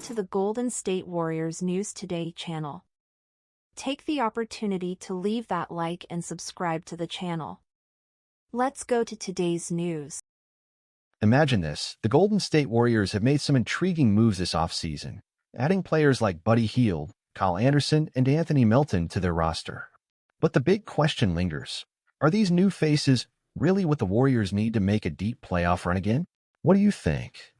to the Golden State Warriors News Today channel. Take the opportunity to leave that like and subscribe to the channel. Let's go to today's news. Imagine this, the Golden State Warriors have made some intriguing moves this offseason, adding players like Buddy Hield, Kyle Anderson, and Anthony Melton to their roster. But the big question lingers. Are these new faces really what the Warriors need to make a deep playoff run again? What do you think?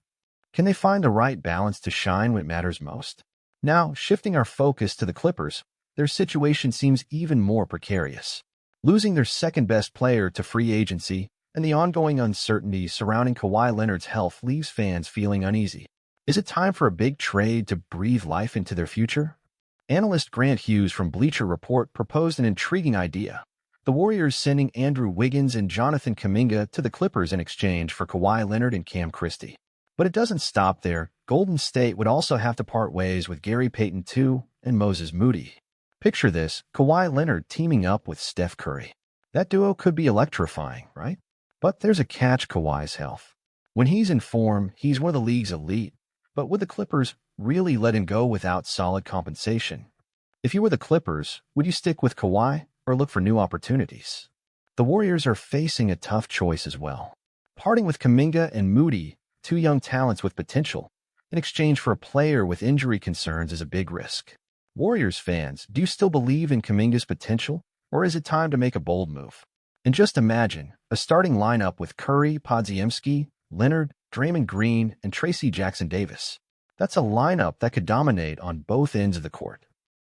Can they find the right balance to shine when it matters most? Now, shifting our focus to the Clippers, their situation seems even more precarious. Losing their second-best player to free agency and the ongoing uncertainty surrounding Kawhi Leonard's health leaves fans feeling uneasy. Is it time for a big trade to breathe life into their future? Analyst Grant Hughes from Bleacher Report proposed an intriguing idea. The Warriors sending Andrew Wiggins and Jonathan Kuminga to the Clippers in exchange for Kawhi Leonard and Cam Christie. But it doesn't stop there. Golden State would also have to part ways with Gary Payton II and Moses Moody. Picture this, Kawhi Leonard teaming up with Steph Curry. That duo could be electrifying, right? But there's a catch: Kawhi's health. When he's in form, he's one of the league's elite. But would the Clippers really let him go without solid compensation? If you were the Clippers, would you stick with Kawhi or look for new opportunities? The Warriors are facing a tough choice as well. Parting with Kuminga and Moody, two young talents with potential, in exchange for a player with injury concerns is a big risk. Warriors fans, do you still believe in Kuminga's potential, or is it time to make a bold move? And just imagine a starting lineup with Curry, Podziemski, Leonard, Draymond Green, and Tracy Jackson-Davis. That's a lineup that could dominate on both ends of the court.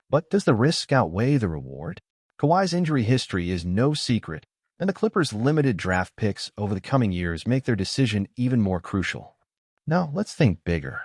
But does the risk outweigh the reward? Kawhi's injury history is no secret, and the Clippers' limited draft picks over the coming years make their decision even more crucial. Now, let's think bigger.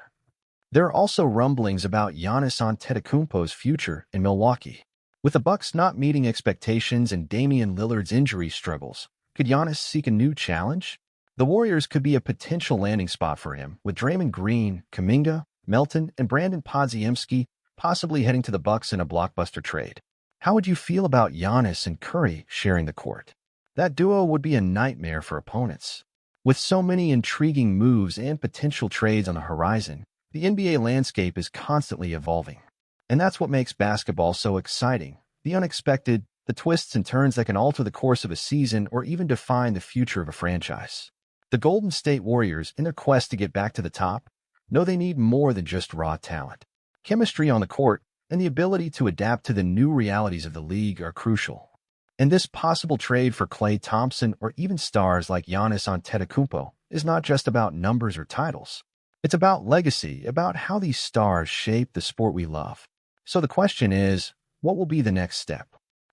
There are also rumblings about Giannis Antetokounmpo's future in Milwaukee. With the Bucks not meeting expectations and Damian Lillard's injury struggles, could Giannis seek a new challenge? The Warriors could be a potential landing spot for him, with Draymond Green, Kuminga, Melton, and Brandon Podziemski possibly heading to the Bucks in a blockbuster trade. How would you feel about Giannis and Curry sharing the court? That duo would be a nightmare for opponents. With so many intriguing moves and potential trades on the horizon, the NBA landscape is constantly evolving. And that's what makes basketball so exciting. The unexpected, the twists and turns that can alter the course of a season or even define the future of a franchise. The Golden State Warriors, in their quest to get back to the top, know they need more than just raw talent. Chemistry on the court and the ability to adapt to the new realities of the league are crucial. And this possible trade for Klay Thompson or even stars like Giannis Antetokounmpo is not just about numbers or titles. It's about legacy, about how these stars shape the sport we love. So the question is, what will be the next step?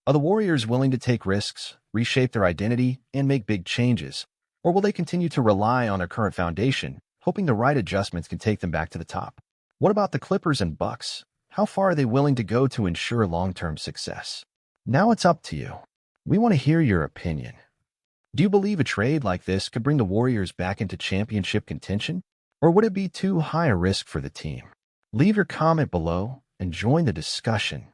Are the Warriors willing to take risks, reshape their identity, and make big changes? Or will they continue to rely on their current foundation, hoping the right adjustments can take them back to the top? What about the Clippers and Bucks? How far are they willing to go to ensure long-term success? Now it's up to you. We want to hear your opinion. Do you believe a trade like this could bring the Warriors back into championship contention? Or would it be too high a risk for the team? Leave your comment below and join the discussion.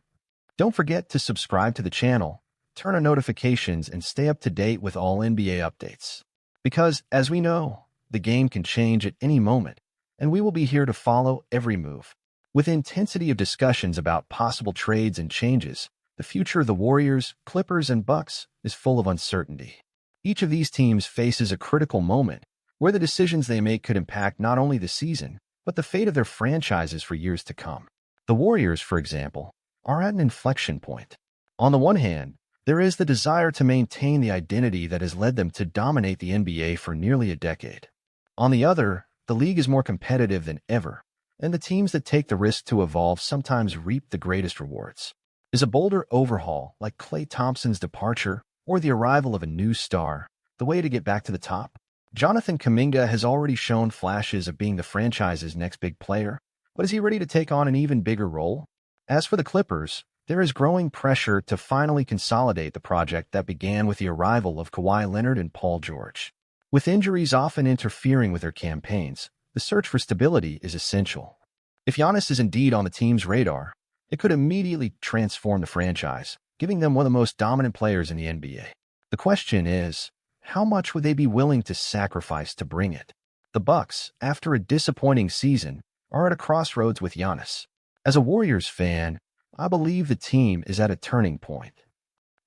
Don't forget to subscribe to the channel, turn on notifications, and stay up to date with all NBA updates. Because, as we know, the game can change at any moment, and we will be here to follow every move. With the intensity of discussions about possible trades and changes, the future of the Warriors, Clippers, and Bucks is full of uncertainty. Each of these teams faces a critical moment where the decisions they make could impact not only the season, but the fate of their franchises for years to come. The Warriors, for example, are at an inflection point. On the one hand, there is the desire to maintain the identity that has led them to dominate the NBA for nearly a decade. On the other, the league is more competitive than ever, and the teams that take the risk to evolve sometimes reap the greatest rewards. Is a bolder overhaul, like Klay Thompson's departure or the arrival of a new star, the way to get back to the top? Jonathan Kuminga has already shown flashes of being the franchise's next big player, but is he ready to take on an even bigger role? As for the Clippers, there is growing pressure to finally consolidate the project that began with the arrival of Kawhi Leonard and Paul George. With injuries often interfering with their campaigns, the search for stability is essential. If Giannis is indeed on the team's radar, it could immediately transform the franchise, giving them one of the most dominant players in the NBA. The question is, how much would they be willing to sacrifice to bring it? The Bucks, after a disappointing season, are at a crossroads with Giannis. As a Warriors fan, I believe the team is at a turning point.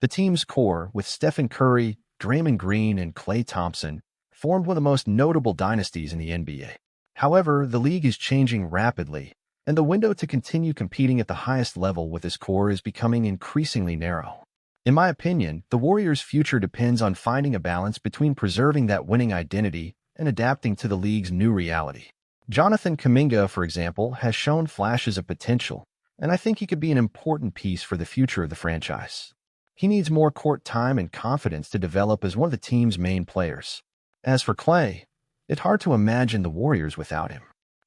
The team's core, with Stephen Curry, Draymond Green, and Klay Thompson, formed one of the most notable dynasties in the NBA. However, the league is changing rapidly, and the window to continue competing at the highest level with this core is becoming increasingly narrow. In my opinion, the Warriors' future depends on finding a balance between preserving that winning identity and adapting to the league's new reality. Jonathan Kuminga, for example, has shown flashes of potential, and I think he could be an important piece for the future of the franchise. He needs more court time and confidence to develop as one of the team's main players. As for Klay, it's hard to imagine the Warriors without him.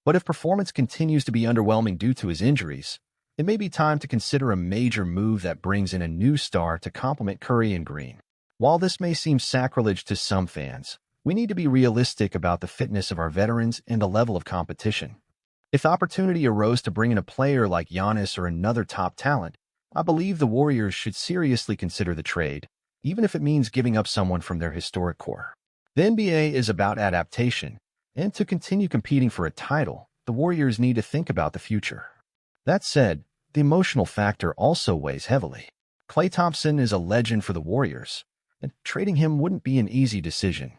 But if performance continues to be underwhelming due to his injuries, it may be time to consider a major move that brings in a new star to complement Curry and Green. While this may seem sacrilege to some fans, we need to be realistic about the fitness of our veterans and the level of competition. If the opportunity arose to bring in a player like Giannis or another top talent, I believe the Warriors should seriously consider the trade, even if it means giving up someone from their historic core. The NBA is about adaptation, and to continue competing for a title, the Warriors need to think about the future. That said, the emotional factor also weighs heavily. Klay Thompson is a legend for the Warriors, and trading him wouldn't be an easy decision,